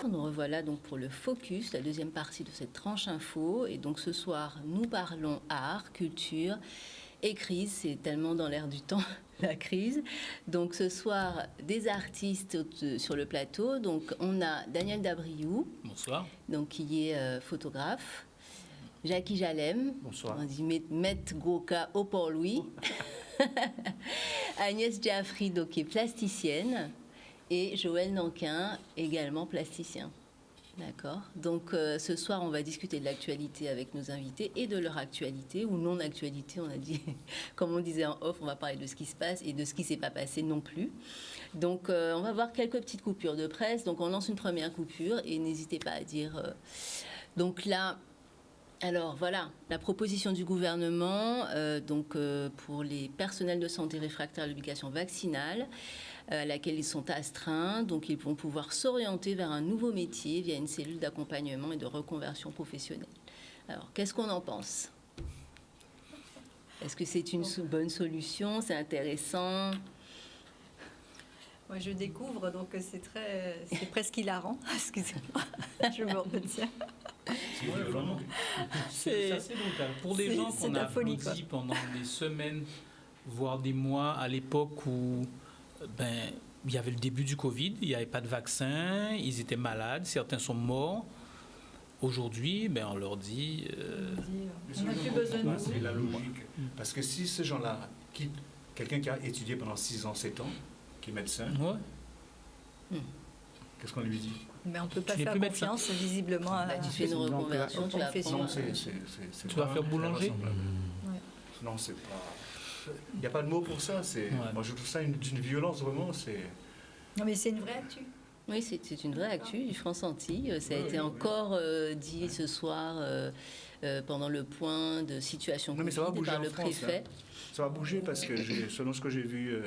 Nous revoilà donc pour le focus, la deuxième partie de cette tranche info. Et donc ce soir, nous parlons art, culture et crise. C'est tellement dans l'air du temps, la crise. Donc ce soir, des artistes sur le plateau. Donc on a Daniel Dabriou. Bonsoir. Donc, qui est photographe. Jackie Jalem. Bonsoir. On dit Met Goka au Port-Louis. Agnès Jaffry, donc, qui est plasticienne. Et Joël Nanquin, également plasticien. D'accord. Donc, ce soir, on va discuter de l'actualité avec nos invités et de leur actualité ou non-actualité. On a dit, comme on disait en off, on va parler de ce qui se passe et de ce qui ne s'est pas passé non plus. Donc, on va voir quelques petites coupures de presse. Donc, on lance une première coupure et n'hésitez pas à dire... Donc là, alors voilà, la proposition du gouvernement pour les personnels de santé réfractaires à l'obligation vaccinale, à laquelle ils sont astreints. Donc, ils vont pouvoir s'orienter vers un nouveau métier via une cellule d'accompagnement et de reconversion professionnelle. Alors, qu'est-ce qu'on en pense ? Est-ce que c'est une bonne solution ? C'est intéressant ? Moi, je découvre, donc c'est presque hilarant. Excusez-moi, je me retiens. C'est assez brutal. Pour des gens qu'on a applaudis pendant des semaines, voire des mois, à l'époque où il y avait le début du Covid, il n'y avait pas de vaccin, ils étaient malades, certains sont morts. Aujourd'hui, on leur dit... on n'a plus besoin de nous. C'est la logique. Parce que si ces gens-là quittent quelqu'un qui a étudié pendant 6 ans, 7 ans, qui est médecin, qu'est-ce qu'on lui dit ? Mais on ne peut pas faire confiance, visiblement, à tu fais une reconversion, tu profession. Tu vas faire boulanger ? Non, c'est pas... Il n'y a pas de mot pour ça. Moi, je trouve ça d'une violence, vraiment. Non, mais c'est une vraie actu. Oui, c'est une vraie actu du France Antilles. Ça a été encore dit ce soir pendant le point de situation Covid par le préfet. Ça va bouger parce que, selon ce que j'ai vu,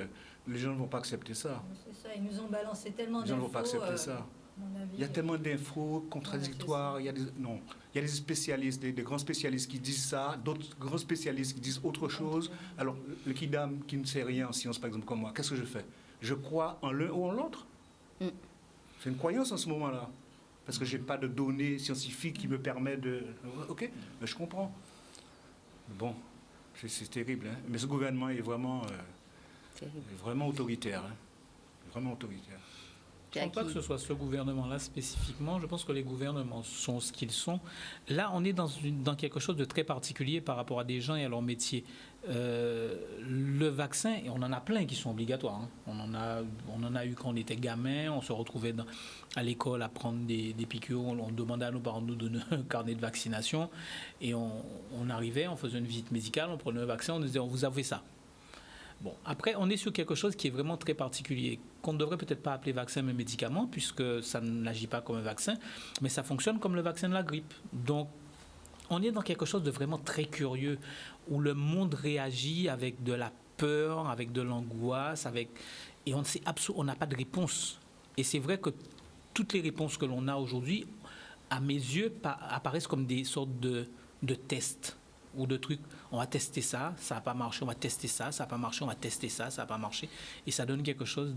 les gens ne vont pas accepter ça. C'est ça, ils nous ont balancé tellement d'infos. Les gens ne vont pas accepter ça. Il y a tellement d'infos contradictoires. Il y a des spécialistes, des grands spécialistes qui disent ça, d'autres grands spécialistes qui disent autre chose. Alors, le kidam qui ne sait rien en sciences, par exemple, comme moi, qu'est-ce que je fais ? Je crois en l'un ou en l'autre. C'est une croyance en ce moment-là. Parce que je n'ai pas de données scientifiques qui me permettent de... OK, mais je comprends. Bon, c'est terrible. Hein. Mais ce gouvernement est vraiment autoritaire. Hein. Vraiment autoritaire. Je ne pense pas que ce soit ce gouvernement-là spécifiquement. Je pense que les gouvernements sont ce qu'ils sont. Là, on est dans quelque chose de très particulier par rapport à des gens et à leur métier. Le vaccin, et on en a plein qui sont obligatoires. Hein. On en a eu quand on était gamin. On se retrouvait à l'école à prendre des piqûres. On demandait à nos parents de nous donner un carnet de vaccination. Et on arrivait, on faisait une visite médicale, on prenait un vaccin, on disait, vous avez ça. Bon, après, on est sur quelque chose qui est vraiment très particulier, qu'on ne devrait peut-être pas appeler vaccin mais médicament, puisque ça n'agit pas comme un vaccin, mais ça fonctionne comme le vaccin de la grippe. Donc, on est dans quelque chose de vraiment très curieux, où le monde réagit avec de la peur, avec de l'angoisse, et on n'a pas de réponse. Et c'est vrai que toutes les réponses que l'on a aujourd'hui, à mes yeux, apparaissent comme des sortes de tests. Ou de trucs, on va tester ça, ça n'a pas marché, on va tester ça, ça n'a pas marché, on va tester ça, ça n'a pas marché. Et ça donne quelque chose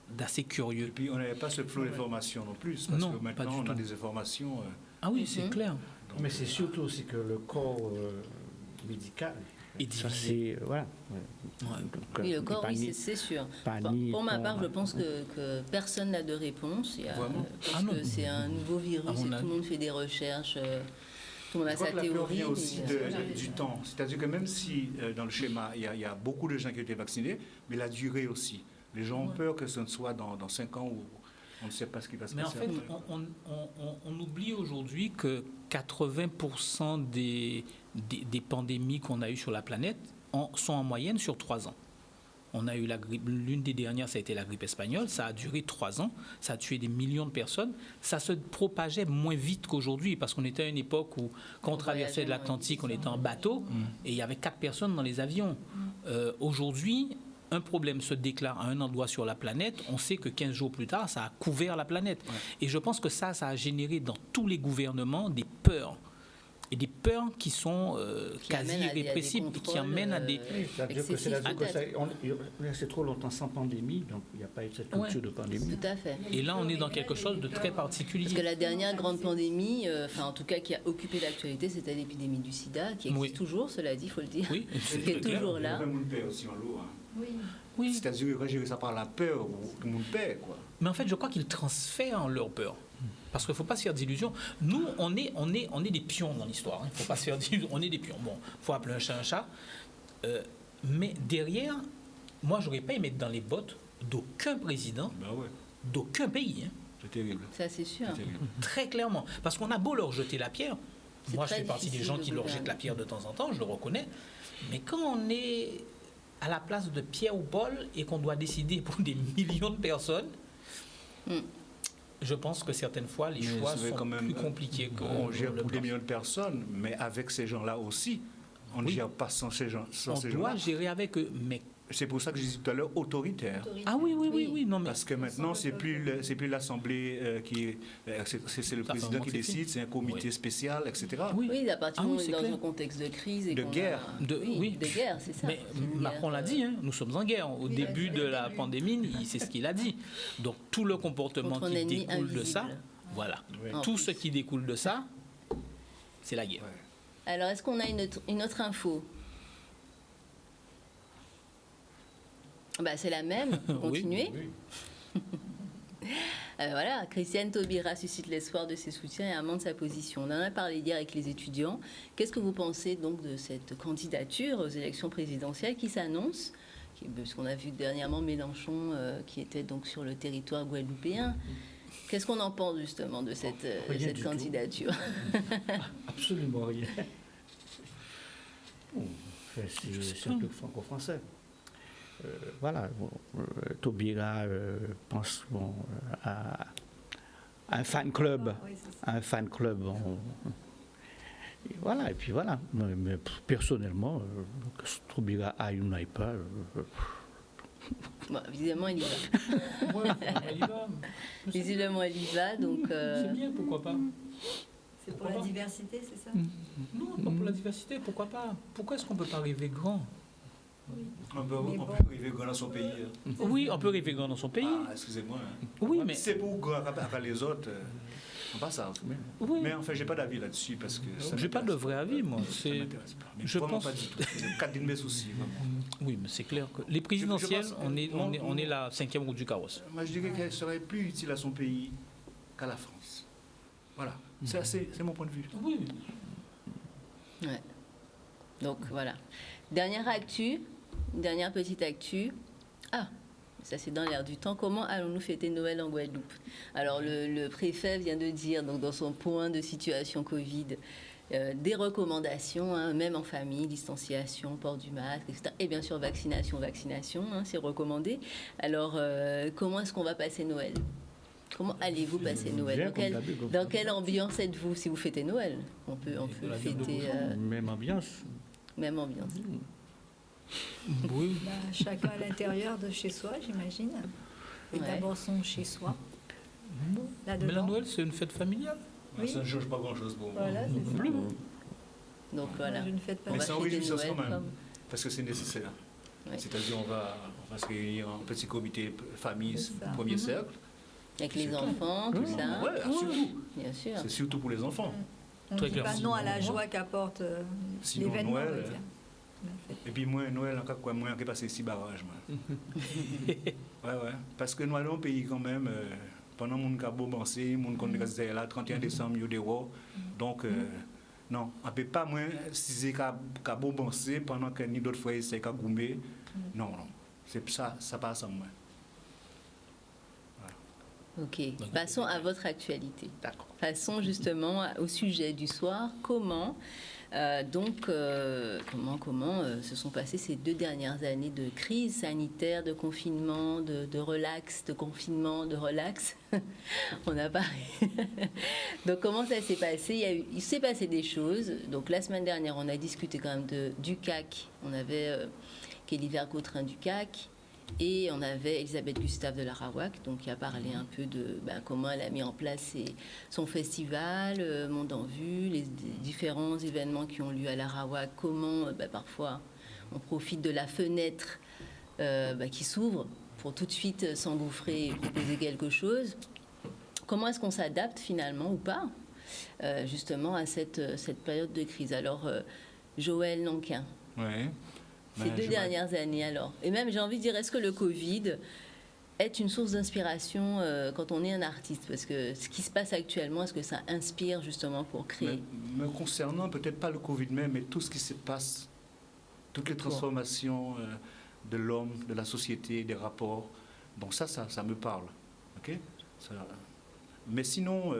d'assez curieux. Et puis on n'avait pas ce flot d'informations non plus, parce que maintenant on a des informations... Ah oui, c'est clair. Donc, mais c'est surtout aussi que le corps médical... Et divisé. Voilà. Oui, le corps, oui, c'est sûr. Pour ma part, je pense que personne n'a de réponse. Parce que c'est un nouveau virus et tout le monde fait des recherches... Je crois que la peur vient aussi du temps. C'est-à-dire que même si, dans le schéma, il y a beaucoup de gens qui ont été vaccinés, mais la durée aussi. Les gens ont peur que ce ne soit dans 5 ans où on ne sait pas ce qui va se passer. Mais en fait, on oublie aujourd'hui que 80% des pandémies qu'on a eues sur la planète sont en moyenne sur 3 ans. On a eu la grippe, l'une des dernières, ça a été la grippe espagnole, ça a duré 3 ans, ça a tué des millions de personnes, ça se propageait moins vite qu'aujourd'hui, parce qu'on était à une époque où, quand on traversait de l'Atlantique, on était en bateau, et il y avait 4 personnes dans les avions. Aujourd'hui, un problème se déclare à un endroit sur la planète, on sait que 15 jours plus tard, ça a couvert la planète. Ouais. Et je pense que ça a généré dans tous les gouvernements des peurs. et des peurs qui sont quasi amènent à des irrépressibles et qui contrôles, amènent à des... Oui, c'est-à-dire que excessif, on est resté trop longtemps sans pandémie, donc il n'y a pas eu cette culture de pandémie. Tout à fait. Et là, on est dans quelque chose de très particulier. Parce que la dernière grande pandémie, enfin en tout cas qui a occupé l'actualité, c'était l'épidémie du sida, qui existe Oui. toujours, cela dit, il faut le dire, Oui, qui est clair. toujours là. Le monde paie aussi en l'eau. Hein. Oui. Oui. C'est-à-dire que gérer ça par la peur, tout le monde paie, quoi. Mais en fait, je crois qu'ils transfèrent leur peur. Parce qu'il ne faut pas se faire d'illusions. Nous, on est des pions dans l'histoire. Il ne faut pas se faire d'illusions. On est des pions. Bon, il faut appeler un chat un chat. Mais derrière, moi, je n'aurais pas aimé être dans les bottes d'aucun président, Ben ouais, d'aucun pays. Hein. c'est terrible. Ça, c'est sûr. C'est terrible. Très clairement. Parce qu'on a beau leur jeter la pierre. C'est Moi, je très fais partie des difficile gens de qui leur gouverner. jettent la pierre de temps en temps, je le reconnais. Mais quand on est à la place de Pierre ou Paul et qu'on doit décider pour des millions de personnes, Mm. je pense que certaines fois, les Mais choix c'est sont quand même, plus compliqués que On gère le pour des blanc. millions de personnes, mais avec ces gens-là aussi. On ne Oui. gère pas sans ces gens, sans On ces doit gens-là. gérer avec eux. Mais... C'est pour ça que j'ai dit tout à l'heure autoritaire. Ah oui, oui, oui, oui. Non, mais... Parce que maintenant, c'est plus l'Assemblée qui est. C'est le Ça fait un président moment qui que c'est décide, c'est un comité Oui. spécial, etc. Oui. Oui, à partir Ah du moment oui, où on est c'est dans clair. un contexte de crise et De qu'on a- guerre. Oui. de guerre, c'est ça. Mais C'est une Macron guerre, l'a dit, hein, nous sommes en guerre. Au début de la pandémie, c'est ce qu'il a dit. Donc tout le comportement contre un qui ennemi découle de ça, invisible. voilà. Oui. En Tout plus. ce qui découle de ça, c'est la guerre. Alors, est-ce qu'on a une autre info? Bah, c'est la même. Oui. Continuez. Oui. Voilà, Christiane Taubira suscite l'espoir de ses soutiens et amende sa position. On en a parlé hier avec les étudiants. Qu'est-ce que vous pensez donc de cette candidature aux élections présidentielles qui s'annonce, parce qu'on a vu dernièrement Mélenchon qui était donc sur le territoire guadeloupéen. Qu'est-ce qu'on en pense justement de cette Rien du tout. candidature? Absolument rien. Bon, c'est un peu franco-français. Voilà, bon, Taubira pense à un fan club. Oui, c'est ça. Un fan club. Et voilà, et puis voilà. Mais personnellement, que Taubira aille ou n'aille pas. Bon, évidemment, il y va. Ouais, il y va. Visiblement, il y va. Donc, C'est bien, pourquoi pas? C'est pour la diversité, c'est ça? Non, pas pour la diversité, pourquoi pas? Pourquoi est-ce qu'on ne peut pas rêver grand? On peut Mais bon. arriver grand dans son pays. Hein. Oui, on peut rêver grand dans son pays. Ah, excusez-moi. Hein. Oui, mais... C'est pour grand après les autres. On passe ça. Oui. Mais enfin, j'ai pas d'avis là-dessus parce que. ça J'ai pas de m'intéresse vrai avis, moi. Ça C'est... m'intéresse pas. Mais je vraiment pense- pas du tout. C'est quatre de mes soucis. Vraiment. Oui, mais c'est clair que les présidentielles, Je pense- on est la 5e roue du carrosse. Moi, je dirais qu'elle serait plus utile à son pays qu'à la France. Voilà. C'est mon point de vue. Oui. ouais. Donc voilà. Dernière petite actu. Ah, ça c'est dans l'air du temps. Comment allons-nous fêter Noël en Guadeloupe? Alors le préfet vient de dire, donc dans son point de situation Covid, des recommandations, hein, même en famille, distanciation, port du masque, etc. Et bien sûr vaccination, hein, c'est recommandé. Alors comment est-ce qu'on va passer Noël? Comment allez-vous passer Noël? Bien, Dans comme quelle, d'habitude. dans quelle ambiance êtes-vous si vous fêtez Noël? On peut la viande de fêter Même ambiance. même ambiance. Oui. Bah, chacun à l'intérieur de chez soi, j'imagine. Et Ouais. d'abord son chez soi. Mais la Là-dedans. Noël, c'est une fête familiale. Oui. Ça ne change pas grand-chose pour moi. Voilà, c'est ça. Plus. Donc voilà. Moi, je ne fête pas. On Mais va c'est fêter enrichissant Noël quand même. comme- Parce que c'est nécessaire. Ouais. C'est-à-dire on va se réunir en petit comité famille, C'est ça. premier cercle. Avec les C'est enfants, tout ça. Ouais, surtout. Bien sûr. C'est surtout pour les enfants. On ne Très dit pas clairement. non à la joie qu'apporte Sinon, l'événement, on Noël, va dire. La fête. Et puis moi, Noël, encore quoi, moi, qui passé 6 barrages. Moi. Ouais. Parce que nous allons au pays quand même, pendant mon cas beau penser, mon compte de là, 31 décembre, il y a des rois. Donc, non, on ne peut pas moins, si c'est qu'à beau penser, pendant que ni d'autres fois, c'est qu'à goumer. Non. C'est ça passe en moi. Ok. Passons à votre actualité. D'accord. Passons justement au sujet du soir. Comment se sont passées ces 2 dernières années de crise sanitaire, de confinement, de relax, de confinement, de relax. On a parlé. Donc comment ça s'est passé? Il s'est passé des choses. Donc la semaine dernière, on a discuté quand même du CAC. On avait Kelly Vergautrin du CAC. Et on avait Elisabeth Gustave de l'Arawak, donc qui a parlé un peu de comment elle a mis en place son festival, Monde en Vue, les différents événements qui ont lieu à l'Arawak, comment parfois on profite de la fenêtre qui s'ouvre pour tout de suite s'engouffrer et proposer quelque chose. Comment est-ce qu'on s'adapte finalement ou pas justement à cette période de crise. Alors, Joël Nankin, Ouais. ces deux dernières années alors, et même j'ai envie de dire, est-ce que le Covid est une source d'inspiration quand on est un artiste? Parce que ce qui se passe actuellement, est-ce que ça inspire justement pour créer? Me concernant, peut-être pas le Covid même, mais tout ce qui se passe, toutes les transformations de l'homme, de la société, des rapports, donc ça me parle. Ok? Mais sinon,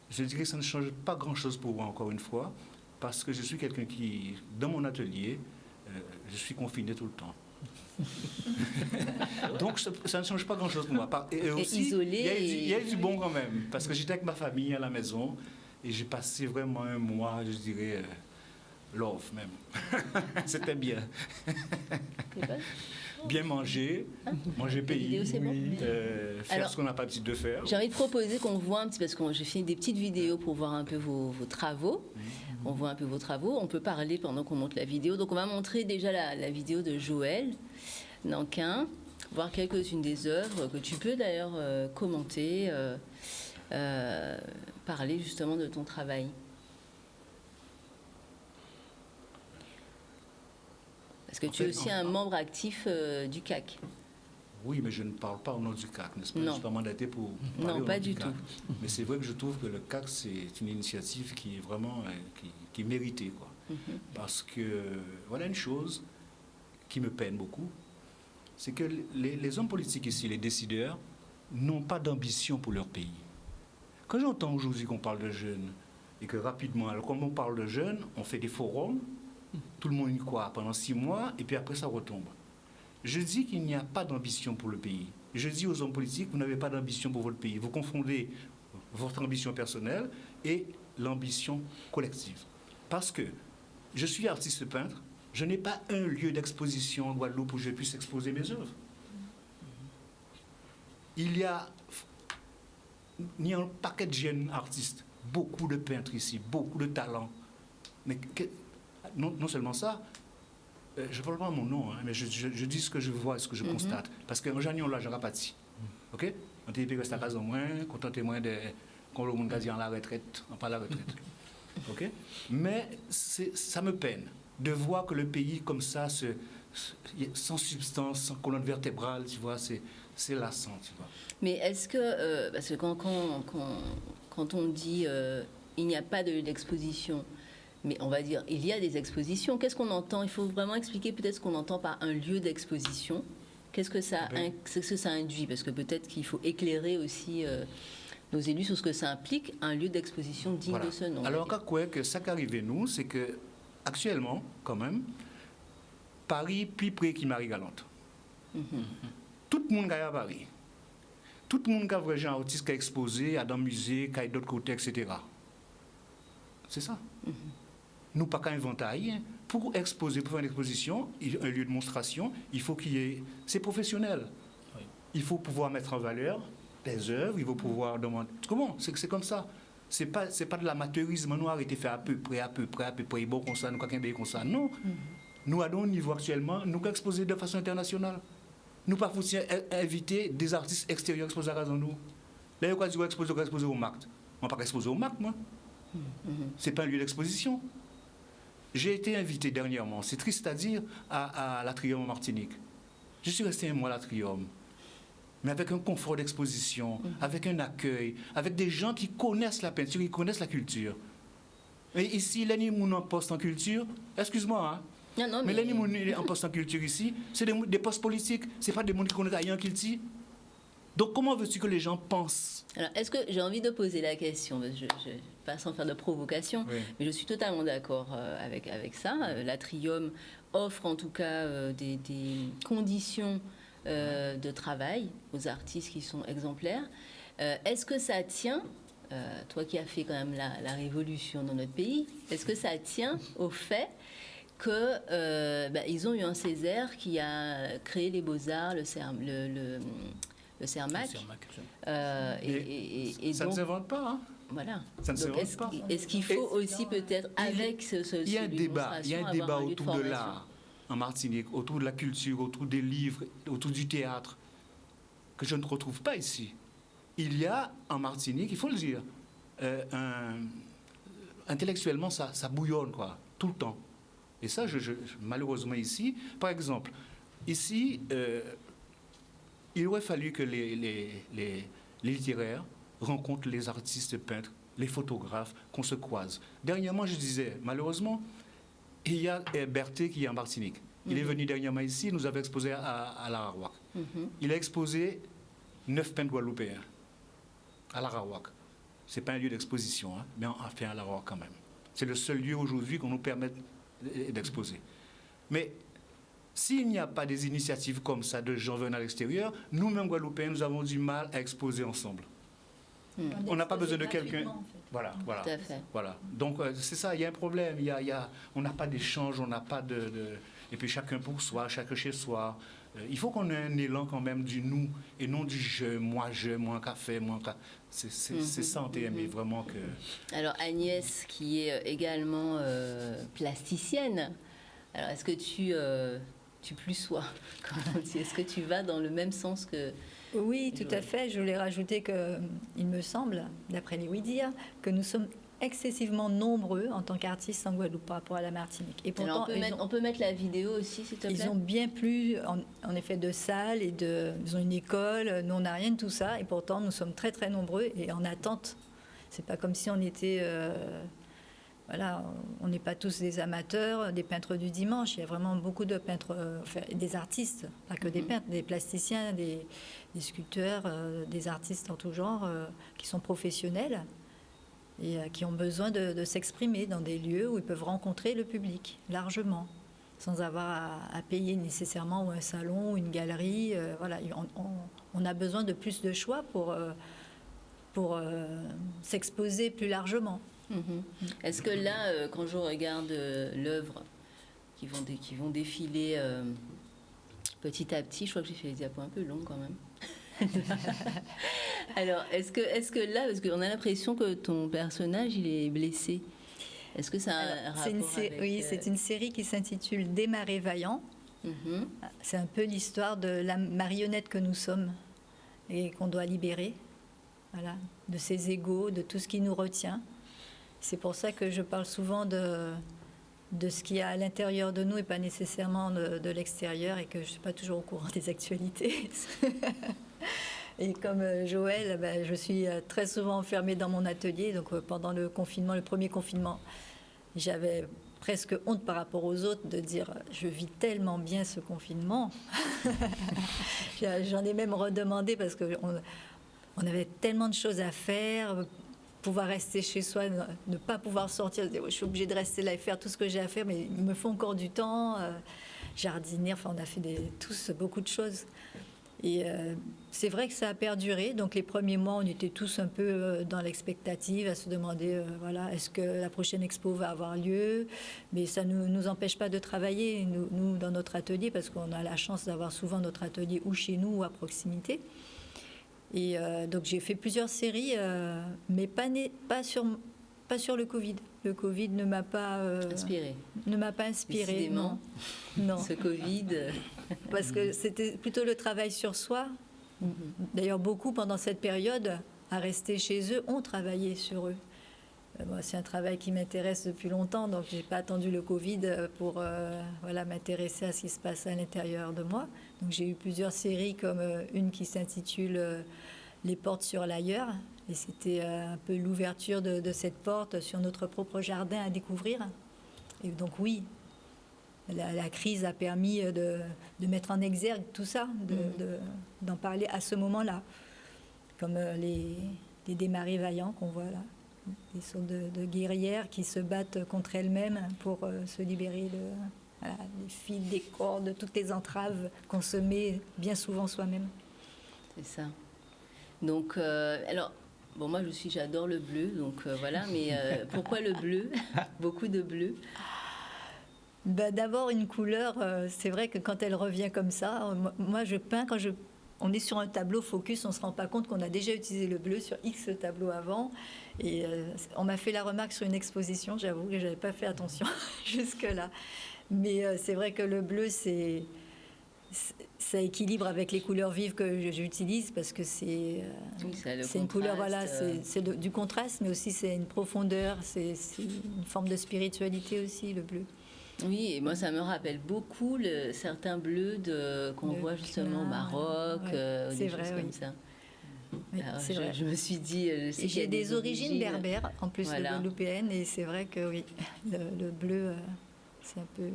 je dirais que ça ne change pas grand-chose pour moi, encore une fois, parce que je suis quelqu'un qui, dans mon atelier, je suis confiné tout le temps. Donc ça ne change pas grand-chose pour moi. Et aussi, isolé. Il y a du bon quand même, parce que j'étais avec ma famille à la maison et j'ai passé vraiment un mois, je dirais, love même. C'était bien. Bien manger, manger pays, c'est bon. faire Alors, ce qu'on n'a pas l'habitude de faire. J'ai envie de proposer qu'on voit un petit, parce que j'ai fait des petites vidéos pour voir un peu vos travaux. On voit un peu vos travaux. On peut parler pendant qu'on monte la vidéo. Donc on va montrer déjà la vidéo de Joël Nankin, voir quelques-unes des œuvres que tu peux d'ailleurs commenter, parler justement de ton travail. Parce que tu es aussi un membre actif du CAC. Oui, mais je ne parle pas au nom du CAC, n'est-ce pas? Non. Je ne suis pas mandaté pour parler Non, au pas nom du CAC. tout. Mais c'est vrai que je trouve que le CAC, c'est une initiative qui est vraiment qui est méritée, quoi. Parce que, voilà une chose qui me peine beaucoup, c'est que les hommes politiques ici, les décideurs, n'ont pas d'ambition pour leur pays. Quand j'entends aujourd'hui qu'on parle de jeunes, et que rapidement, alors comme on parle de jeunes, on fait des forums, tout le monde y croit pendant 6 mois, et puis après ça retombe. Je dis qu'il n'y a pas d'ambition pour le pays. Je dis aux hommes politiques, vous n'avez pas d'ambition pour votre pays. Vous confondez votre ambition personnelle et l'ambition collective. Parce que je suis artiste peintre, je n'ai pas un lieu d'exposition en Guadeloupe où je puisse exposer mes œuvres. Il y a un paquet de jeunes artistes, beaucoup de peintres ici, beaucoup de talents. Mais non seulement ça, je ne parle pas mon nom, hein, mais je dis ce que je vois et ce que je constate. Parce que j'en ai là, j'en rapati. OK? On t'est resté à casa au moins, contentez-moi de quand le monde dit en la retraite, on parle de la retraite. OK? Mais ça me peine de voir que le pays comme ça, sans substance, sans colonne vertébrale, tu vois, c'est lassant, tu vois. Mais est-ce que, parce que quand on dit il n'y a pas d'exposition, mais on va dire il y a des expositions, qu'est-ce qu'on entend? Il faut vraiment expliquer peut-être ce qu'on entend par un lieu d'exposition. Qu'est-ce que ça induit? Parce que peut-être qu'il faut éclairer aussi nos élus sur ce que ça implique, un lieu d'exposition digne de ce nom. Alors, quoi que ça qui arrive nous, c'est que actuellement, quand même, Paris plus près qui Marie-Galante. Tout le monde est à Paris. Tout le monde a vraiment un artiste qui a exposé, à dans le musée, qui a d'autres côtés, etc. C'est ça. Nous pas qu'à inventer rien. Pour exposer, pour faire une exposition, un lieu de monstration, il faut qu'il y ait... C'est professionnel. Oui. Il faut pouvoir mettre en valeur des œuvres, il faut pouvoir demander... Comment? C'est comme ça. C'est pas de l'amateurisme noir qui a été fait à peu près, bon comme ça, nous quelqu'un bien comme ça. Non. Nous avons au niveau actuellement, nous qu'à exposer de façon internationale. Nous pas inviter des artistes extérieurs exposés à raison nous. Là, il y a exposer au MAC. On ne va pas exposer au MAC, moi. C'est pas un lieu d'exposition. J'ai été invité dernièrement, c'est triste à dire, à l'Atrium en Martinique. Je suis resté un mois à l'Atrium, mais avec un confort d'exposition, avec un accueil, avec des gens qui connaissent la peinture, qui connaissent la culture. Et ici, les gens en poste en culture, excuse-moi, hein, non, mais les gens en poste en culture ici, c'est des postes politiques, c'est pas des gens qui connaissent rien en culture. Donc, comment veux-tu que les gens pensent? Alors, est-ce que j'ai envie de poser la question, pas sans faire de provocation, oui. Mais je suis totalement d'accord avec ça. L'Atrium offre en tout cas des conditions de travail aux artistes qui sont exemplaires. Est-ce que ça tient, toi qui as fait quand même la révolution dans notre pays, est-ce que ça tient au fait ils ont eu un Césaire qui a créé les Beaux-Arts, le CERMAC. Le CERMAC. Et Ça donc, ne s'invente pas, hein. voilà. Ça ne Donc, s'invente pas. est-ce qu'il faut aussi peut-être, avec Il y a un débat avoir lieu de autour de formation. l'art en Martinique, autour de la culture, autour des livres, autour du théâtre, que je ne retrouve pas ici. Il y a en Martinique, il faut le dire, intellectuellement, ça bouillonne, quoi, tout le temps. Et ça, malheureusement ici, par exemple, ici, il aurait fallu que les littéraires rencontrent les artistes peintres, les photographes, qu'on se croise. Dernièrement, je disais, malheureusement, il y a Berthet qui est en Martinique. Il est venu dernièrement ici, il nous avait exposé à l'Arawak. Il a exposé 9 peintres guadeloupéens à l'Arawak. Ce n'est pas un lieu d'exposition, hein, mais enfin à l'Arawak quand même. C'est le seul lieu aujourd'hui qu'on nous permet d'exposer. Mais s'il n'y a pas des initiatives comme ça de gens venant à l'extérieur, nous-mêmes Guadeloupéens, nous avons du mal à exposer ensemble. On n'a pas besoin de quelqu'un. Voilà. Tout à fait. Voilà. Donc c'est ça, il y a un problème. On n'a pas d'échange, on n'a pas de. Et puis chacun pour soi, chacun chez soi. Il faut qu'on ait un élan quand même du nous et non du je, moi qu'à faire, moi qu'à. C'est ça en TMI, vraiment que. Alors Agnès, qui est également plasticienne, alors est-ce que tu plus sois, est-ce que tu vas dans le même sens que... Oui, tout à fait. Je voulais rajouter qu'il me semble, d'après les oui-dire, que nous sommes excessivement nombreux en tant qu'artistes en Guadeloupe par rapport à la Martinique. Et pourtant, on peut mettre la vidéo aussi, s'il te plaît. Ils ont bien plus, en effet, de salles et ils ont une école. Nous, on n'a rien de tout ça. Et pourtant, nous sommes très, très nombreux et en attente. C'est pas comme si on était... voilà, on n'est pas tous des amateurs, des peintres du dimanche. Il y a vraiment beaucoup de peintres, des artistes, pas que des peintres, des plasticiens, des sculpteurs, des artistes en tout genre, qui sont professionnels et qui ont besoin de s'exprimer dans des lieux où ils peuvent rencontrer le public largement, sans avoir à payer nécessairement ou un salon ou une galerie. Voilà, on a besoin de plus de choix pour s'exposer plus largement. Est-ce que là, quand je regarde l'œuvre qui vont défiler petit à petit, je crois que j'ai fait les diapos un peu longs quand même. Alors, est-ce que là, parce qu'on a l'impression que ton personnage, il est blessé. Est-ce que ça a un rapport avec... Oui, c'est une série qui s'intitule Démarrer vaillant. C'est un peu l'histoire de la marionnette que nous sommes et qu'on doit libérer, voilà, de ses égos, de tout ce qui nous retient. C'est pour ça que je parle souvent de ce qu'il y a à l'intérieur de nous et pas nécessairement de l'extérieur, et que je ne suis pas toujours au courant des actualités. Et comme Joël, je suis très souvent enfermée dans mon atelier. Donc pendant le premier confinement, j'avais presque honte par rapport aux autres de dire je vis tellement bien ce confinement. J'en ai même redemandé parce qu'on avait tellement de choses à faire. Pouvoir rester chez soi, ne pas pouvoir sortir, je suis obligée de rester là et faire tout ce que j'ai à faire, mais il me faut encore du temps, jardiner, enfin on a fait tous beaucoup de choses. Et c'est vrai que ça a perduré, donc les premiers mois on était tous un peu dans l'expectative, à se demander, voilà, est-ce que la prochaine expo va avoir lieu, mais ça ne nous empêche pas de travailler, nous dans notre atelier, parce qu'on a la chance d'avoir souvent notre atelier ou chez nous ou à proximité. Et donc j'ai fait plusieurs séries, mais pas sur le Covid. Le Covid ne m'a pas inspiré. Non. Ce Covid. Parce que c'était plutôt le travail sur soi. D'ailleurs, beaucoup pendant cette période, à rester chez eux, ont travaillé sur eux. Moi, c'est un travail qui m'intéresse depuis longtemps, donc j'ai pas attendu le Covid pour m'intéresser à ce qui se passe à l'intérieur de moi. Donc j'ai eu plusieurs séries, comme une qui s'intitule Les portes sur l'ailleurs, et c'était un peu l'ouverture de cette porte sur notre propre jardin à découvrir. Et donc oui, la crise a permis de mettre en exergue tout ça, d'en parler à ce moment-là, comme les démarrés vaillants qu'on voit là. Des sortes de guerrières qui se battent contre elles-mêmes pour se libérer des fils, des cordes, de toutes les entraves qu'on se met bien souvent soi-même. C'est ça. Donc, alors, bon, moi j'adore le bleu, donc voilà, mais pourquoi le bleu? Beaucoup de bleu. D'abord, une couleur, c'est vrai que quand elle revient comme ça, moi je peins, on est sur un tableau focus, on ne se rend pas compte qu'on a déjà utilisé le bleu sur X tableaux avant. Et on m'a fait la remarque sur une exposition, j'avoue que je n'avais pas fait attention jusque-là. Mais c'est vrai que le bleu, ça équilibre avec les couleurs vives que j'utilise parce que c'est une couleur, voilà, c'est du contraste, mais aussi c'est une profondeur, c'est une forme de spiritualité aussi, le bleu. Oui, et moi ça me rappelle beaucoup certains bleus qu'on voit justement au Maroc, des choses comme ça. Oui, c'est vrai. Je me suis dit... j'ai des origines berbères, en plus de guadeloupéenne, et c'est vrai que oui, le bleu, c'est un peu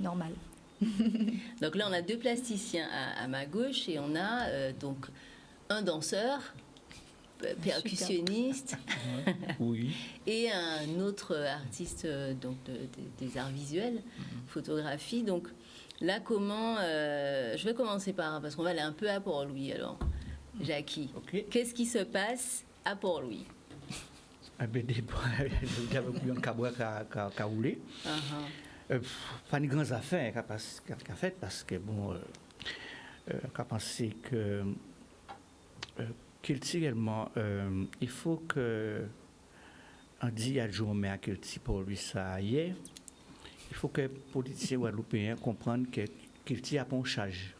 normal. Donc là, on a deux plasticiens à ma gauche, et on a donc un danseur, percussionniste, oui. et un autre artiste donc des arts visuels, photographie. Donc là, je vais commencer parce qu'on va aller un peu à Port-Louis alors. Jackie, Qu'est-ce qui se passe à Port-Louis? Il y a beaucoup de cabouas qui ont roulé. Pas de grandes affaires qu'a fait parce que bon, qu'a pensé que culturellement, il faut que on dit à Jomé à culture pour lui ça y est. Il faut que les politiciens guadeloupéens comprennent que culture a pas un charge.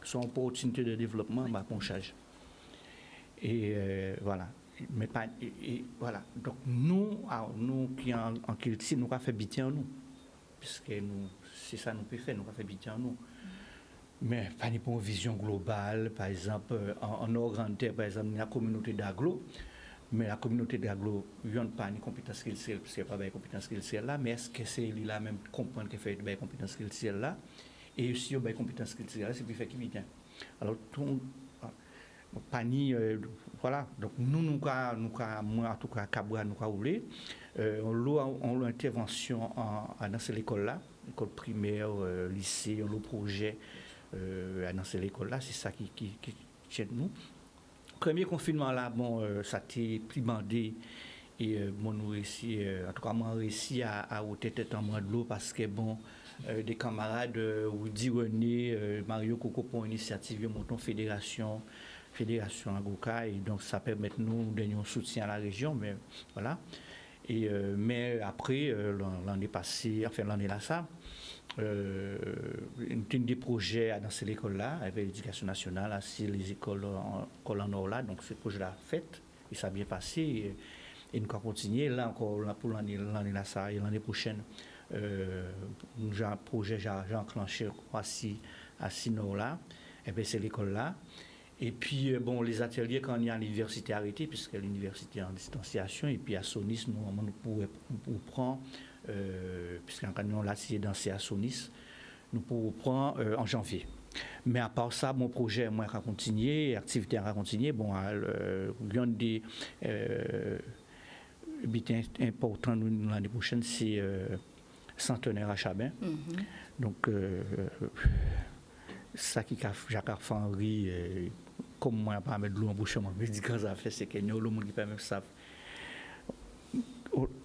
Son opportunité de développement a pas un charge. Et voilà. Mais pas, voilà. Donc nous qui en culture, nous avons fait bien en nous. Puisque c'est ça que nous pouvons faire, nous avons fait bien en nous. Mais pas une vision globale, par exemple, en Nord-Grande-Terre, par exemple, la communauté d'Aglo. Mais la communauté d'Aglo, il n'y a pas de compétence culturelle, parce qu'il n'y a pas de compétence culturelle là. Mais est-ce que c'est là même comprendre qu'il fait de compétence culturelle là? Et aussi, il y a des compétences culturelles, c'est plus fait qui vient. Alors, voilà. Donc, nous, moi, en tout cas, Cabra, nous, on a intervention dans cette école-là, école primaire, lycée, on a le projet dans cette école-là, c'est ça qui tient nous. Premier confinement là, bon, ça a été plus bandé. Et bon, nous réussi, en tout cas, moi, réussi à ôter tête en moins de l'eau parce que, bon, des camarades, Woody René, Mario Coco pour une initiative, ils montent une fédération Agoka, et donc ça permet nous de donner un soutien à la région, mais voilà. Et, mais après, l'année passée, enfin l'année là, ça, une des projets dans cette école-là, avec l'éducation nationale, c'est les écoles en or là, donc ce projet-là fait, et ça a bien passé, et nous allons continuer, là encore, pour l'année là, ça, et l'année prochaine, j'ai un projet, j'ai enclenché à Sinor là, et bien c'est l'école là. Et puis, bon, les ateliers, quand il y a l'université arrêtée, puisque l'université est en distanciation, et puis à Sonis, nous pouvons prendre, puisqu'en on l'a essayé de danser à Sonis, nous pouvons prendre en janvier. Mais à part ça, mon projet, moi, a continué, l'activité a continué. Bon, il y a des buts importants l'année prochaine, c'est centenaire à Chabin. Donc, ça qui a Jacques Henry, comme moi, pas mettre de l'eau en bouche, mais dit quand ça fait, c'est qu'il y a le monde qui peut même ça.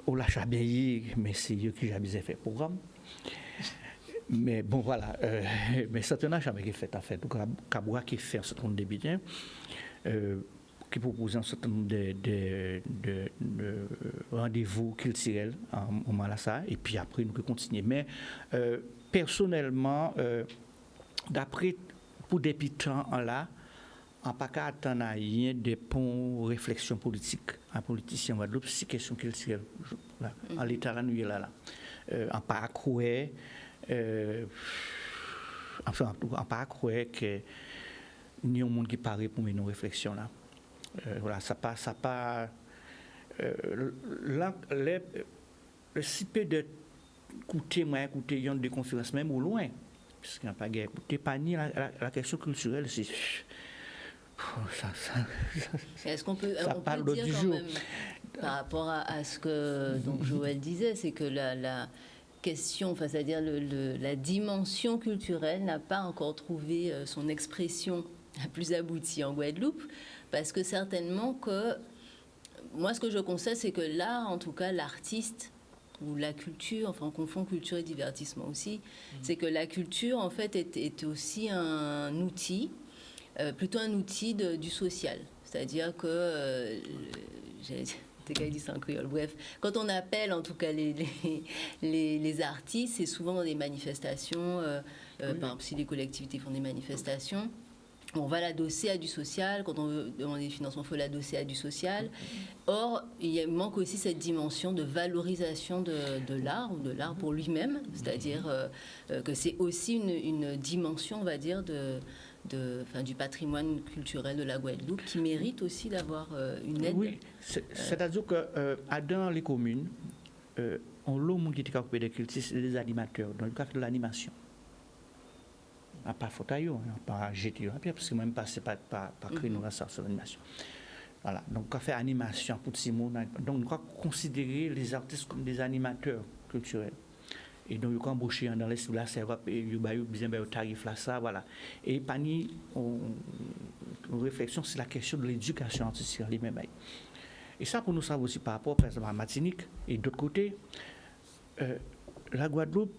On l'a Chabin, mais c'est eux qui ont fait le programme. Mais bon, voilà. Mais centenaire Chabin qui fait en fait. Donc, Cabra qui fait un certain nombre de bidins, qui propose un certain nombre de rendez-vous culturels en Malassa, et puis après, nous pouvons continuer. Mais personnellement, d'après, pour des pitans là, en pas qu'à attendre rien des bons réflexions politiques, un politicien Guadeloupe, c'est question culturelle. En l'état là, nous y là. En pas croire, enfin, en pas croire que ni un monde qui paraît pour nos réflexions là. Voilà, ça pas. Le si peu de écouter, il y a des conférences même au loin. Puisqu'il n'y a pas de écouter, pas ni la question culturelle, c'est. Est-ce qu'on peut, ça on parle peut dire du quand jour. même, par rapport à ce que donc Joël disait, c'est que la question, enfin, c'est-à-dire la dimension culturelle n'a pas encore trouvé son expression la plus aboutie en Guadeloupe, parce que certainement que, moi ce que je constate, c'est que là, en tout cas, l'artiste ou la culture, enfin on confond culture et divertissement aussi, c'est que la culture en fait est aussi un outil, plutôt un outil du social. C'est-à-dire que, dit ça en créole, bref, quand on appelle en tout cas les artistes, c'est souvent dans des manifestations, par exemple si les collectivités font des manifestations, on va l'adosser à du social. Quand on veut demander des financements, il faut l'adosser à du social. Or, il manque aussi cette dimension de valorisation de l'art, ou de l'art pour lui-même. C'est-à-dire que c'est aussi une dimension, on va dire, du patrimoine culturel de la Guadeloupe qui mérite aussi d'avoir une aide. Oui, c'est-à-dire que dans les communes, on l'a monde qui est occupé des cultures, c'est des animateurs. Donc, il fait de l'animation. Pas fautaillot, pas jeter parce que même passé pas créer nos ressources sur l'animation. Voilà, donc on fait animation pour tout le monde. Donc on doit considérer les artistes comme des animateurs culturels. Et donc ils embaucher dans les sous la serve et ils besoin de tarif là ça voilà. Et pani une réflexion sur la question de l'éducation artistique les mêmes. Et ça pour nous ça aussi par rapport par exemple à Martinique et d'autre côté la Guadeloupe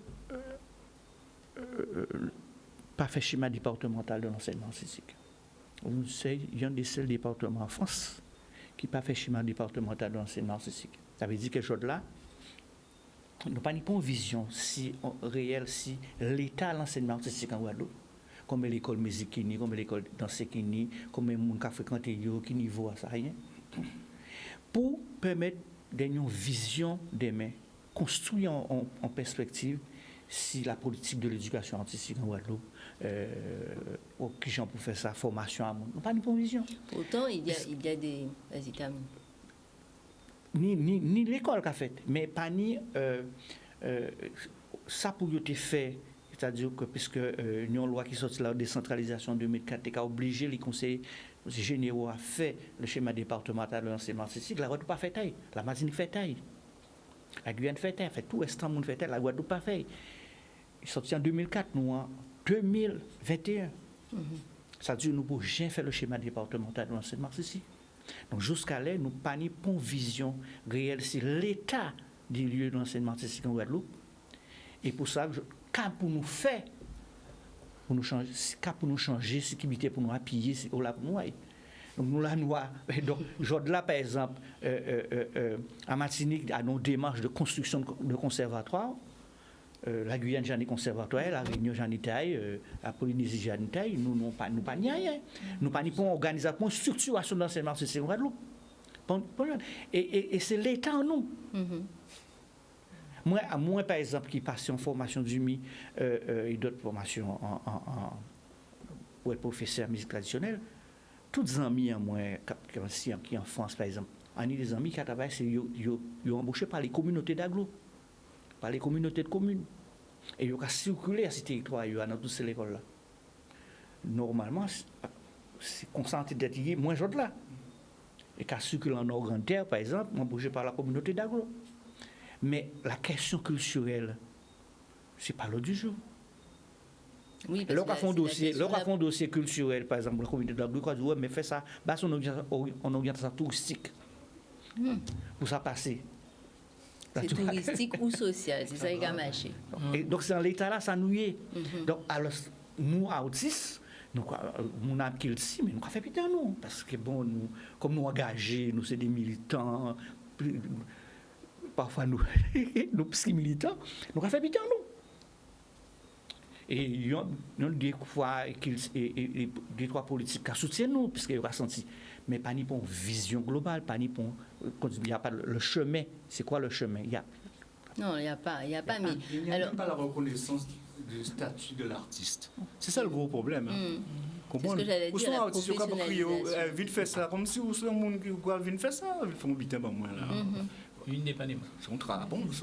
pas fait schéma départemental de l'enseignement artistique. C'est un des seuls départements en France qui n'a pas fait schéma départemental de l'enseignement artistique. Ça veut dire quelque chose là. Nous n'avons pas une vision réelle si l'État de l'enseignement artistique en Guadeloupe, comme l'école musique, comme l'école danse, comme les gens qui fréquentent, qui niveau à ça, rien. Pour permettre une vision des mains, construire en perspective si la politique de l'éducation artistique en Guadeloupe, qui j'en pour faire sa formation à monde. Pas une bonne vision. Pourtant, il y a des... Vas-y, termine. Ni l'école qu'a fait, mais pas ni ça pour être fait, c'est-à-dire que puisque une loi qui sortit la décentralisation 2004 qui a obligé les conseils généraux à faire le schéma départemental de l'enseignement artistique, la Guadeloupe pas fait taille, la Martinique fait taille, la Guyane fait taille, fait tout l'Est monde fait taille, la Guadeloupe pas fait. Il sorti en 2004, nous en 2021. Ça veut dire nous pour jamais faire le schéma départemental de l'enseignement artistique. Donc jusqu'à là, nous n'avons pas une vision réelle sur l'état des lieux de l'enseignement artistique en Guadeloupe. Et pour ça, quand pour nous faire, pour nous changer, sécurité pour nous appuyer, c'est là pour nous. Donc nous là, donc là par exemple, à Martinique, à nos démarches de construction de conservatoire. La Guyane, j'en ai conservatoire, la Réunion, j'en ai taille, la Polynésie, j'en ai taille, nous n'avons pas rien. Nous n'avons pas organisation, structuration d'enseignement artistique en Guadeloupe. Et c'est l'État en nous. Moi, par exemple, qui passe en formation d'UMI et d'autres formations pour être professeur de musique traditionnelle, tous les amis, moi, qui en France, par exemple, on a des amis qui travaillent, ils sont embauchés par les communautés d'agglo. Par les communautés de communes. Et ils ont circulé à ces territoires, dans toutes ces écoles-là. Normalement, c'est concentré d'être moins autres là. Et qu'à circuler en Nord-Grande-Terre, par exemple, embauché par la communauté d'Aglo. Mais la question culturelle, ce n'est pas l'ordre du jour. Oui, Là, on a un dossier culturel, par exemple, la communauté d'Aglo, on dit, ouais, mais fait ça, base en orientation touristique. Pour ça passer. C'est touristique ou social, c'est ça qui a marché. Et donc, c'est dans l'état là, ça nous y est. Donc, alors, nous, autistes, nous avons qu'il si, mais nous avons fait putain, nous. Parce que, bon, nous, comme nous engagés, nous, c'est des militants, parfois, nous, petits militants, nous avons fait putain, nous. Et il y a des fois, des trois politiques qui soutiennent nous, puisqu'ils ont senti. Mais pas ni pour une vision globale, pas ni pour. Il n'y a pas le chemin. C'est quoi le chemin? Non, il n'y a pas. Il n'y a même pas la reconnaissance du statut de l'artiste. C'est ça le gros problème. C'est ce que j'allais dire, la professionnalisation. Vite fait ça, comme si vous êtes un monde qui vient faire ça, ils font vite un moins là. Une dépannement.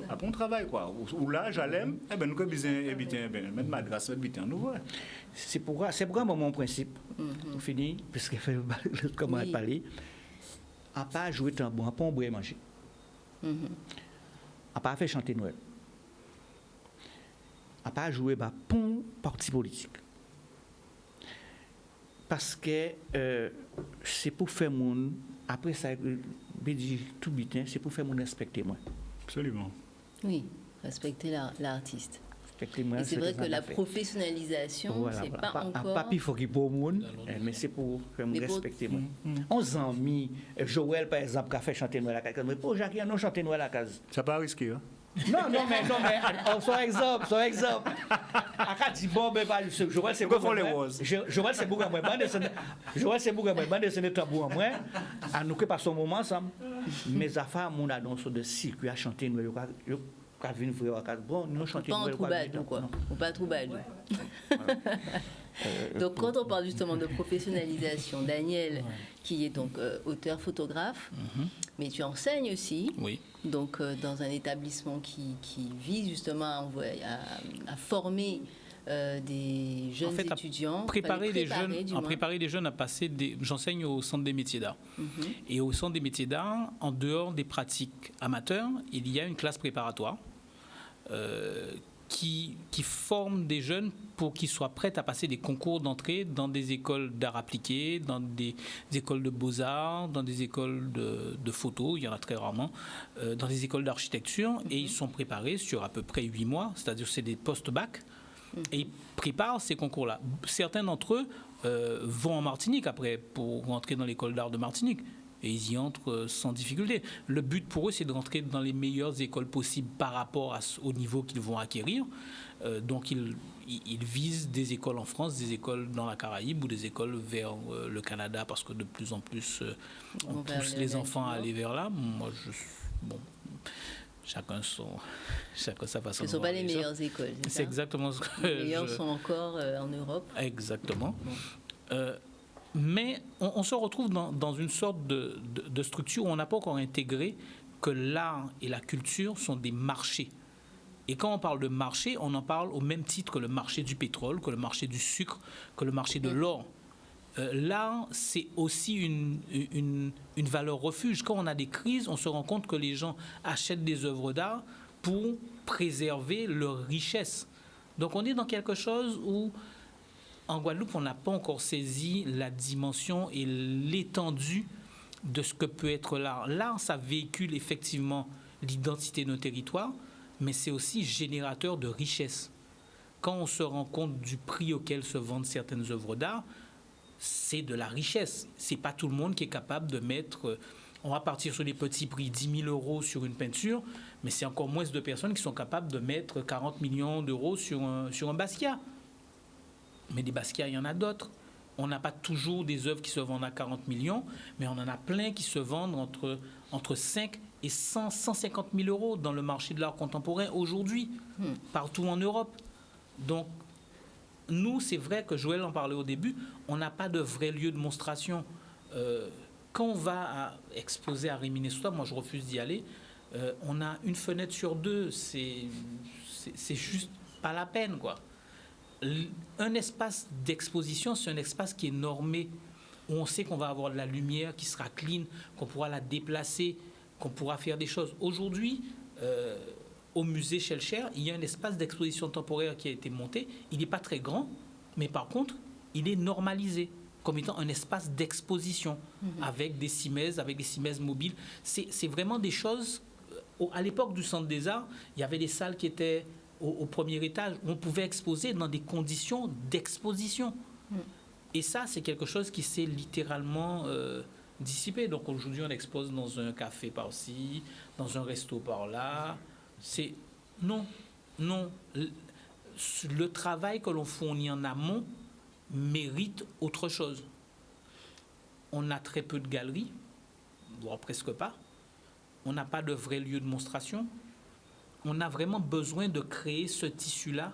Un bon travail, quoi. Ou là, j'aime, nous avons besoin d'éviter, même madras, d'éviter un nouveau. C'est pourquoi mon principe, pour finir, parce qu'il fait comment parler, à pas jouer tambour, à pas boire et manger. À pas faire chanter Noël. À pas jouer pour parti politique. Parce que c'est pour faire mon. Après ça, je dis tout bitin, c'est pour faire mon respecter moi. Absolument. Oui, respecter l'artiste. Effectivement, Et c'est vrai ce que qu'on la a fait. professionnalisation, Voilà, c'est voilà. pas Un encore... papi, il faut qu'il pour monde, mais c'est pour me Mais pour- respecter. Moi. 11 ans, Joël, par exemple, qui a fait chanter nous à la case. Mais pour Jacques, non, chanter nous à la case. Ça pas risqué, hein? Non, mais, son exemple. Après, dit, bon, ben, Joël, c'est Pourquoi beaucoup. font les roses? Joël, c'est beaucoup à moi. Joël, c'est beaucoup à moi. C'est un tambour à moi. À nous que par son moment, ensemble. Mes affaires, mon annonce de circuit à chanter nous. Quand vient voir bon, nous chantons Pas en troubadour, quoi. Ou pas troubadour. Donc, quand on parle justement de professionnalisation, Daniel, qui est donc auteur-photographe, mais tu enseignes aussi, Oui. donc dans un établissement qui vise justement à former des jeunes En fait, étudiants, préparer les préparer jeunes à passer j'enseigne au centre des métiers d'art. Et au centre des métiers d'art, en dehors des pratiques amateurs, il y a une classe préparatoire qui forme des jeunes pour qu'ils soient prêts à passer des concours d'entrée dans des écoles d'art appliqué, dans des écoles de beaux-arts, dans des écoles de photo, il y en a très rarement, dans des écoles d'architecture, et ils sont préparés sur à peu près 8 mois, c'est-à-dire c'est des post-bac, et ils préparent ces concours-là. Certains d'entre eux vont en Martinique après pour rentrer dans l'école d'art de Martinique. Et ils y entrent sans difficulté. Le but pour eux, c'est de rentrer dans les meilleures écoles possibles par rapport au niveau qu'ils vont acquérir. Donc, ils visent des écoles en France, des écoles dans la Caraïbe ou des écoles vers le Canada, parce que de plus en plus, on pousse les enfants à aller vers là. Moi, chacun sa façon. Ce ne sont pas les meilleures écoles. C'est exactement ce que les meilleures sont encore en Europe. Exactement. Mais on se retrouve dans une sorte de structure où on n'a pas encore intégré que l'art et la culture sont des marchés. Et quand on parle de marché, on en parle au même titre que le marché du pétrole, que le marché du sucre, que le marché de l'or. L'art, c'est aussi une valeur refuge. Quand on a des crises, on se rend compte que les gens achètent des œuvres d'art pour préserver leur richesse. Donc on est dans quelque chose où en Guadeloupe, on n'a pas encore saisi la dimension et l'étendue de ce que peut être l'art. L'art, ça véhicule effectivement l'identité de nos territoires, mais c'est aussi générateur de richesse. Quand on se rend compte du prix auquel se vendent certaines œuvres d'art, c'est de la richesse. C'est pas tout le monde qui est capable de mettre... On va partir sur des petits prix, 10 000 euros sur une peinture, mais c'est encore moins de personnes qui sont capables de mettre 40 millions d'euros sur un Basquiat. Mais des Basquiat, il y en a d'autres. On n'a pas toujours des œuvres qui se vendent à 40 millions, mais on en a plein qui se vendent entre 5 et 150 000 euros dans le marché de l'art contemporain aujourd'hui, partout en Europe. Donc, nous, c'est vrai que Joël en parlait au début, on n'a pas de vrai lieu de monstration. Quand on va exposer à Rimini-Souta, moi je refuse d'y aller, on a une fenêtre sur deux, c'est juste pas la peine, quoi. Un espace d'exposition, c'est un espace qui est normé, où on sait qu'on va avoir de la lumière qui sera clean, qu'on pourra la déplacer, qu'on pourra faire des choses. Aujourd'hui, au musée Schellcher, il y a un espace d'exposition temporaire qui a été monté. Il n'est pas très grand, mais par contre, il est normalisé comme étant un espace d'exposition avec des cimaises mobiles. C'est vraiment des choses... À l'époque du Centre des Arts, il y avait des salles qui étaient... Au premier étage, on pouvait exposer dans des conditions d'exposition. Et ça, c'est quelque chose qui s'est littéralement dissipé. Donc aujourd'hui, on expose dans un café par-ci, dans un resto par-là. Non. Le travail que l'on fournit en amont mérite autre chose. On a très peu de galeries, voire presque pas. On n'a pas de vrai lieu de monstration. On a vraiment besoin de créer ce tissu-là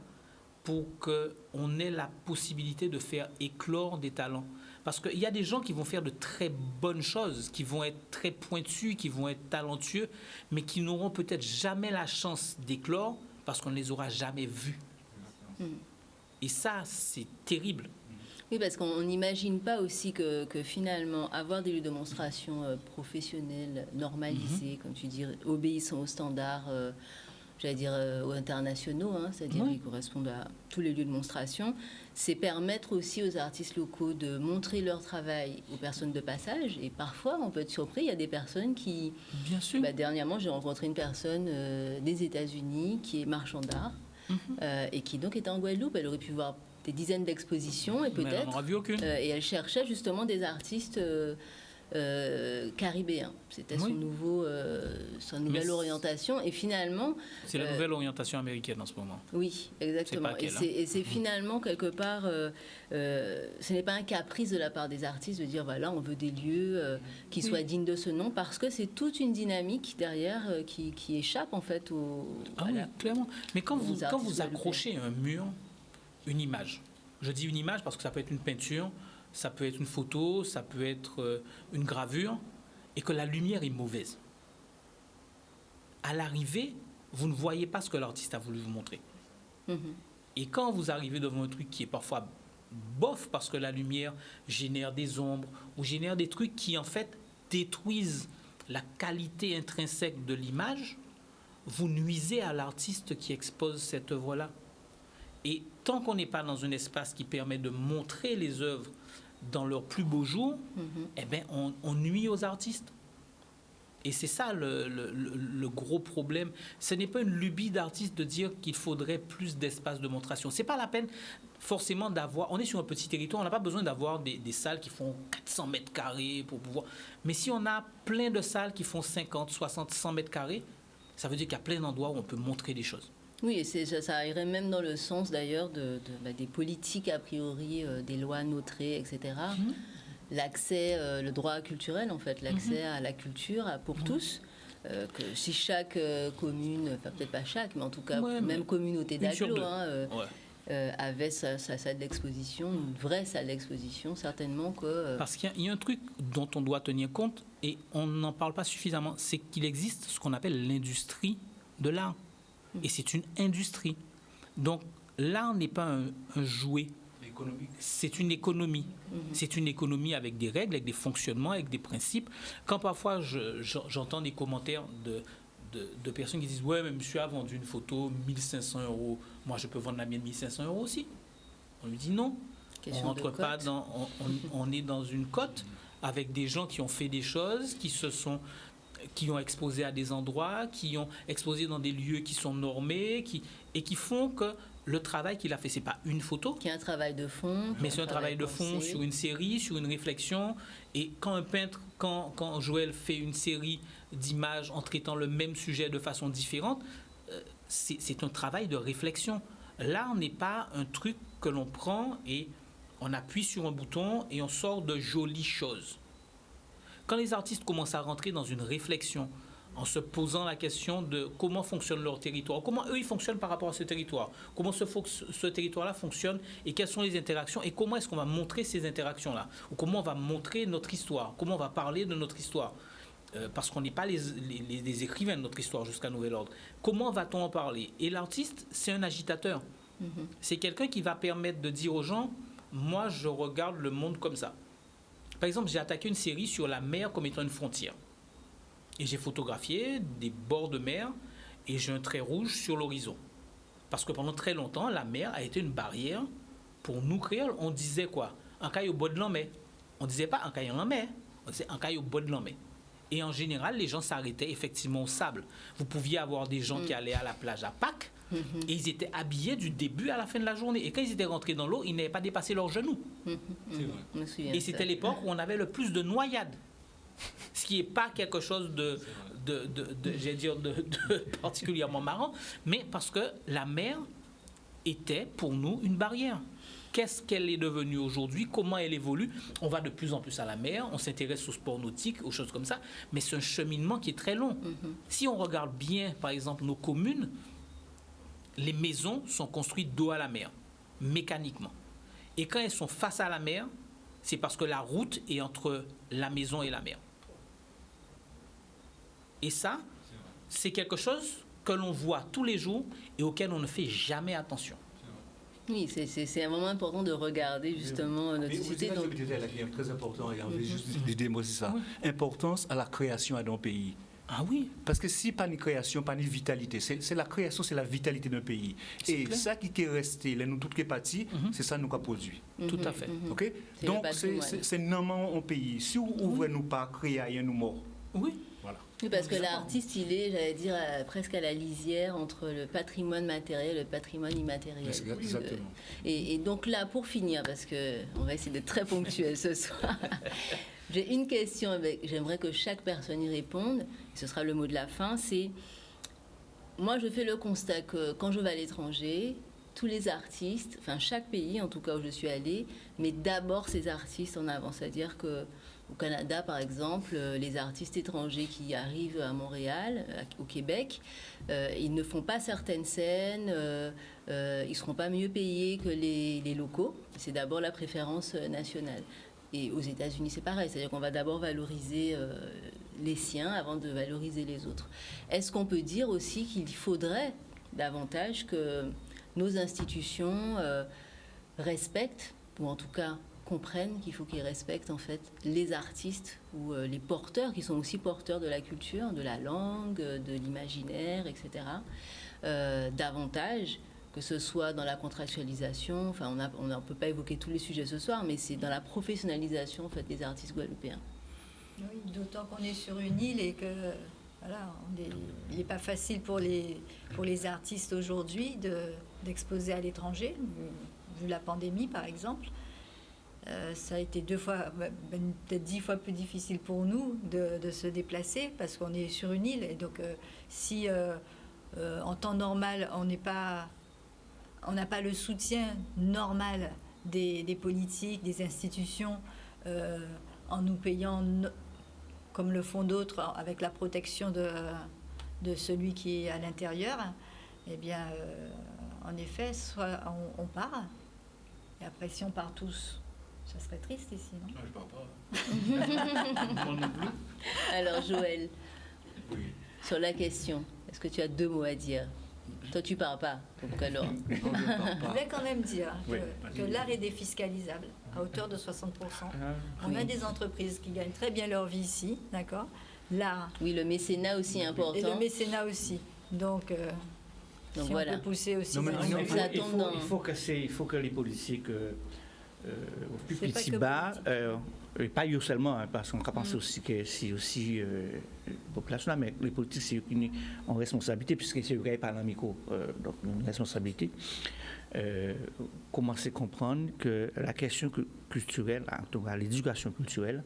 pour qu'on ait la possibilité de faire éclore des talents. Parce qu'il y a des gens qui vont faire de très bonnes choses, qui vont être très pointus, qui vont être talentueux, mais qui n'auront peut-être jamais la chance d'éclore parce qu'on ne les aura jamais vus. Et ça, c'est terrible. Oui, parce qu'on n'imagine pas aussi que finalement, avoir des lieux de démonstration professionnels, normalisés, comme tu dis, obéissant aux standards j'allais dire, ou internationaux, hein, c'est-à-dire qui correspondent à tous les lieux de monstration, c'est permettre aussi aux artistes locaux de montrer leur travail aux personnes de passage. Et parfois, on peut être surpris, il y a des personnes qui... Bien sûr. Dernièrement, j'ai rencontré une personne des États-Unis qui est marchand d'art et qui donc était en Guadeloupe. Elle aurait pu voir des dizaines d'expositions et Mais elle peut-être... n'en aura vu aucune. et elle cherchait justement des artistes... caribéen. C'était son sa nouvelle orientation. Et finalement... C'est la nouvelle orientation américaine en ce moment. Oui, exactement. C'est pas Et c'est finalement, quelque part, ce n'est pas un caprice de la part des artistes de dire, voilà, on veut des lieux qui soient dignes de ce nom, parce que c'est toute une dynamique derrière qui échappe, en fait, Clairement. Mais quand vous artistes accrochez un mur, une image, je dis une image parce que ça peut être une peinture, ça peut être une photo, ça peut être une gravure, et que la lumière est mauvaise. À l'arrivée, vous ne voyez pas ce que l'artiste a voulu vous montrer. Et quand vous arrivez devant un truc qui est parfois bof, parce que la lumière génère des ombres, ou génère des trucs qui, en fait, détruisent la qualité intrinsèque de l'image, vous nuisez à l'artiste qui expose cette œuvre-là. Et tant qu'on n'est pas dans un espace qui permet de montrer les œuvres dans leurs plus beaux jours, eh ben on nuit aux artistes. Et c'est ça le gros problème. Ce n'est pas une lubie d'artiste de dire qu'il faudrait plus d'espace de monstration. C'est pas la peine forcément d'avoir... On est sur un petit territoire, on n'a pas besoin d'avoir des salles qui font 400 mètres carrés pour pouvoir... Mais si on a plein de salles qui font 50, 60, 100 mètres carrés, ça veut dire qu'il y a plein d'endroits où on peut montrer des choses. Oui, et ça irait même dans le sens d'ailleurs des politiques a priori, des lois notrées, etc. L'accès, le droit culturel en fait, l'accès à la culture pour tous. Que si chaque commune, enfin peut-être pas chaque, mais en tout cas même communauté d'agglo avait sa salle d'exposition, une vraie salle d'exposition, certainement que... Parce qu'il y a un truc dont on doit tenir compte, et on n'en parle pas suffisamment, c'est qu'il existe ce qu'on appelle l'industrie de l'art. Et c'est une industrie. Donc, l'art n'est pas un jouet. C'est une économie. C'est une économie avec des règles, avec des fonctionnements, avec des principes. Quand parfois j'entends des commentaires de personnes qui disent « Ouais, mais monsieur a vendu une photo 1500 €. Moi, je peux vendre la mienne 1500 € aussi. » On lui dit non. On rentre pas dans... On est dans une cote avec des gens qui ont fait des choses, qui ont exposé à des endroits, qui ont exposé dans des lieux qui sont normés, et qui font que le travail qu'il a fait, c'est pas une photo. Qui est un travail de fond. Mais c'est un travail de fond sur une série, sur une réflexion. Et quand un peintre, quand Joël fait une série d'images en traitant le même sujet de façon différente, c'est un travail de réflexion. L'art n'est pas un truc que l'on prend et on appuie sur un bouton et on sort de jolies choses. Quand les artistes commencent à rentrer dans une réflexion en se posant la question de comment fonctionne leur territoire, comment eux ils fonctionnent par rapport à ce territoire, comment ce territoire-là fonctionne et quelles sont les interactions et comment est-ce qu'on va montrer ces interactions-là, ou comment on va montrer notre histoire, comment on va parler de notre histoire, parce qu'on n'est pas les écrivains de notre histoire jusqu'à nouvel ordre. Comment va-t-on en parler? Et l'artiste, c'est un agitateur. C'est quelqu'un qui va permettre de dire aux gens, moi je regarde le monde comme ça. Par exemple, j'ai attaqué une série sur la mer comme étant une frontière. Et j'ai photographié des bords de mer et j'ai un trait rouge sur l'horizon. Parce que pendant très longtemps, la mer a été une barrière pour nous créoles. On disait quoi? Un caille au bord de l'enmer. On ne disait pas un caille en mer, on disait un caille au bord de l'enmer. Et en général, les gens s'arrêtaient effectivement au sable. Vous pouviez avoir des gens qui allaient à la plage à Pâques et ils étaient habillés du début à la fin de la journée. Et quand ils étaient rentrés dans l'eau, ils n'avaient pas dépassé leurs genoux. Et c'était l'époque où on avait le plus de noyades. Ce qui n'est pas quelque chose de particulièrement marrant, mais parce que la mer était pour nous une barrière. Qu'est-ce qu'elle est devenue aujourd'hui? Comment elle évolue? On va de plus en plus à la mer, on s'intéresse aux sports nautiques, aux choses comme ça, mais c'est un cheminement qui est très long. Si on regarde bien, par exemple, nos communes, les maisons sont construites dos à la mer, mécaniquement. Et quand elles sont face à la mer, c'est parce que la route est entre la maison et la mer. Et ça, c'est quelque chose que l'on voit tous les jours et auquel on ne fait jamais attention. Oui, c'est un moment important de regarder justement notre société. C'est très important, et juste des mots, c'est ça. Importance à la création d'un pays. Ah oui. Parce que si pas de création, pas de vitalité, c'est la création, c'est la vitalité d'un pays. Et clair. ça qui est resté, là, nous toutes les parties, c'est ça nous qu'a produit. Tout à fait. OK? C'est Donc, le patrimoine. c'est normalement un pays. Si vous ouvrez nous pas créer rien, nous morts. Oui. Voilà. Oui, parce que l'artiste, il est, j'allais dire, presque à la lisière entre le patrimoine matériel et le patrimoine immatériel. Exactement. Et donc là, pour finir, parce qu'on va essayer d'être très ponctuel ce soir, j'ai une question, j'aimerais que chaque personne y réponde, et ce sera le mot de la fin, c'est, moi je fais le constat que quand je vais à l'étranger, tous les artistes, enfin chaque pays en tout cas où je suis allée, met d'abord ces artistes en avant, c'est-à-dire que au Canada, par exemple, les artistes étrangers qui arrivent à Montréal, au Québec, ils ne font pas certaines scènes, ils ne seront pas mieux payés que les locaux. C'est d'abord la préférence nationale. Et aux États-Unis, c'est pareil, c'est-à-dire qu'on va d'abord valoriser les siens avant de valoriser les autres. Est-ce qu'on peut dire aussi qu'il faudrait davantage que nos institutions respectent, ou en tout cas comprennent qu'il faut qu'ils respectent en fait les artistes ou les porteurs qui sont aussi porteurs de la culture, de la langue, de l'imaginaire, etc. Davantage, que ce soit dans la contractualisation, enfin on ne peut pas évoquer tous les sujets ce soir, mais c'est dans la professionnalisation en fait des artistes guadeloupéens. Oui, d'autant qu'on est sur une île et que voilà, il n'est pas facile pour les artistes aujourd'hui d'exposer à l'étranger, vu la pandémie par exemple. Ça a été peut-être 10 fois plus difficile pour nous de se déplacer parce qu'on est sur une île. Et donc, si en temps normal, on n'a pas le soutien normal des politiques, des institutions, en nous payant comme le font d'autres, avec la protection de celui qui est à l'intérieur, eh bien, en effet, soit on part, et après, si on part tous, ça serait triste ici, non? Non, je parle pas. Moi non plus. Alors Joël, Oui. sur la question, est-ce que tu as 2 mots à dire? Toi tu parles pas, donc alors. Non, je parle Je pas. voulais quand même dire Oui, que l'art est défiscalisable à hauteur de 60%. On a Oui. des entreprises qui gagnent très bien leur vie ici, d'accord? L'art Oui, le mécénat aussi est important. et le mécénat aussi. Donc, Donc si voilà. on peut pousser aussi... Non, mais dans non, ce mais sens. ça tombe dans- Il faut que les politiques au plus C'est pas petit que bas, politique. et pas eux seulement, hein, parce qu'on peut penser aussi que c'est aussi la population là, mais les politiques c'est eux qui ont responsabilité, puisque c'est eux qui parlent en micro, donc une responsabilité. Commencer à comprendre que la question culturelle, en tout cas l'éducation culturelle,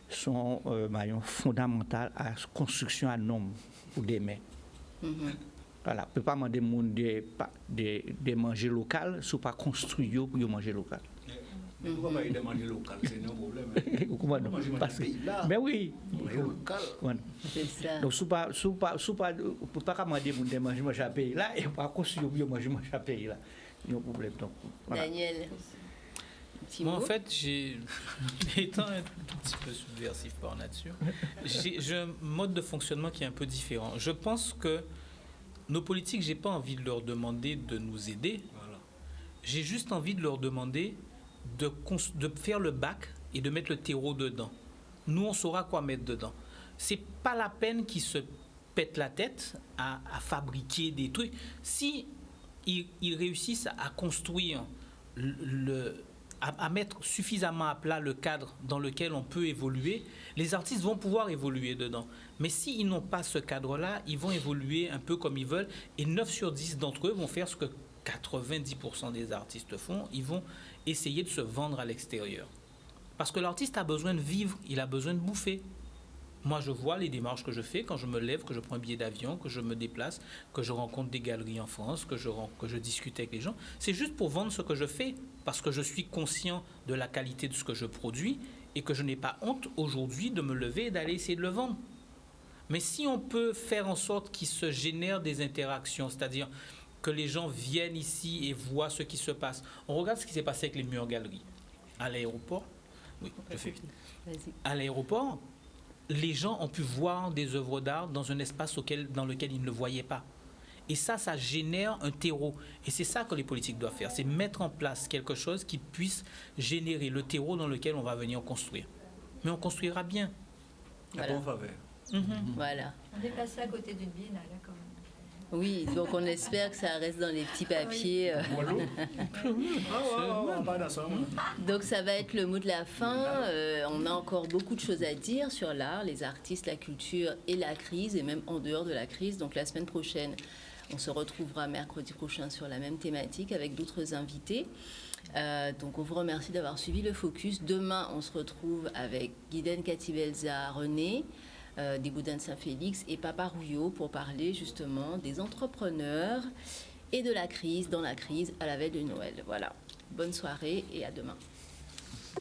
sont maillons fondamentaux à la construction à nombre pour des mains. Mhm. Voilà, on ne peut pas demander de manger local si on ne pas construire pour manger local. Mais pourquoi pas y demander local? C'est un problème. Comment non? Manger Parce que- pays là. Mais oui. Manger local. Voilà. C'est ça. Donc, si on ne peut pas demander de manger à pays là, et pas construire pour manger à pays là. Il y a un problème. Donc, voilà. Daniel, un petit Moi, en mot? fait, étant un tout petit peu subversif par nature, j'ai un mode de fonctionnement qui est un peu différent. Je pense que nos politiques, j'ai pas envie de leur demander de nous aider. Voilà. J'ai juste envie de leur demander de faire le bac et de mettre le terreau dedans. Nous, on saura quoi mettre dedans. C'est pas la peine qu'ils se pètent la tête à fabriquer des trucs. Si ils réussissent à construire à mettre suffisamment à plat le cadre dans lequel on peut évoluer, les artistes vont pouvoir évoluer dedans. Mais s'ils n'ont pas ce cadre-là, ils vont évoluer un peu comme ils veulent, et 9 sur 10 d'entre eux vont faire ce que 90% des artistes font, ils vont essayer de se vendre à l'extérieur. Parce que l'artiste a besoin de vivre, il a besoin de bouffer. Moi, je vois les démarches que je fais quand je me lève, que je prends un billet d'avion, que je me déplace, que je rencontre des galeries en France, que je discute avec les gens. C'est juste pour vendre ce que je fais, parce que je suis conscient de la qualité de ce que je produis et que je n'ai pas honte aujourd'hui de me lever et d'aller essayer de le vendre. Mais si on peut faire en sorte qu'il se génère des interactions, c'est-à-dire que les gens viennent ici et voient ce qui se passe. On regarde ce qui s'est passé avec les murs galeries. À l'aéroport, oui, je fais vite. Vas-y. À l'aéroport, les gens ont pu voir des œuvres d'art dans un espace dans lequel ils ne le voyaient pas. Et ça génère un terreau. Et c'est ça que les politiques doivent faire, c'est mettre en place quelque chose qui puisse générer le terreau dans lequel on va venir construire. Mais on construira bien. À bon faveur. Voilà. On est passé à côté d'une biennale, là, quand même. Oui, donc on espère que ça reste dans les petits papiers. Wallo? Ah, pas d'ensemble. Donc ça va être le mot de la fin. On a encore beaucoup de choses à dire sur l'art, les artistes, la culture et la crise, et même en dehors de la crise. Donc la semaine prochaine, on se retrouvera mercredi prochain sur la même thématique avec d'autres invités. Donc on vous remercie d'avoir suivi le Focus. Demain, on se retrouve avec Guiden Katibelza René, des Boudins de Saint-Félix et Papa Rouillot pour parler justement des entrepreneurs et de la crise, dans la crise, à la veille de Noël. Voilà. Bonne soirée et à demain.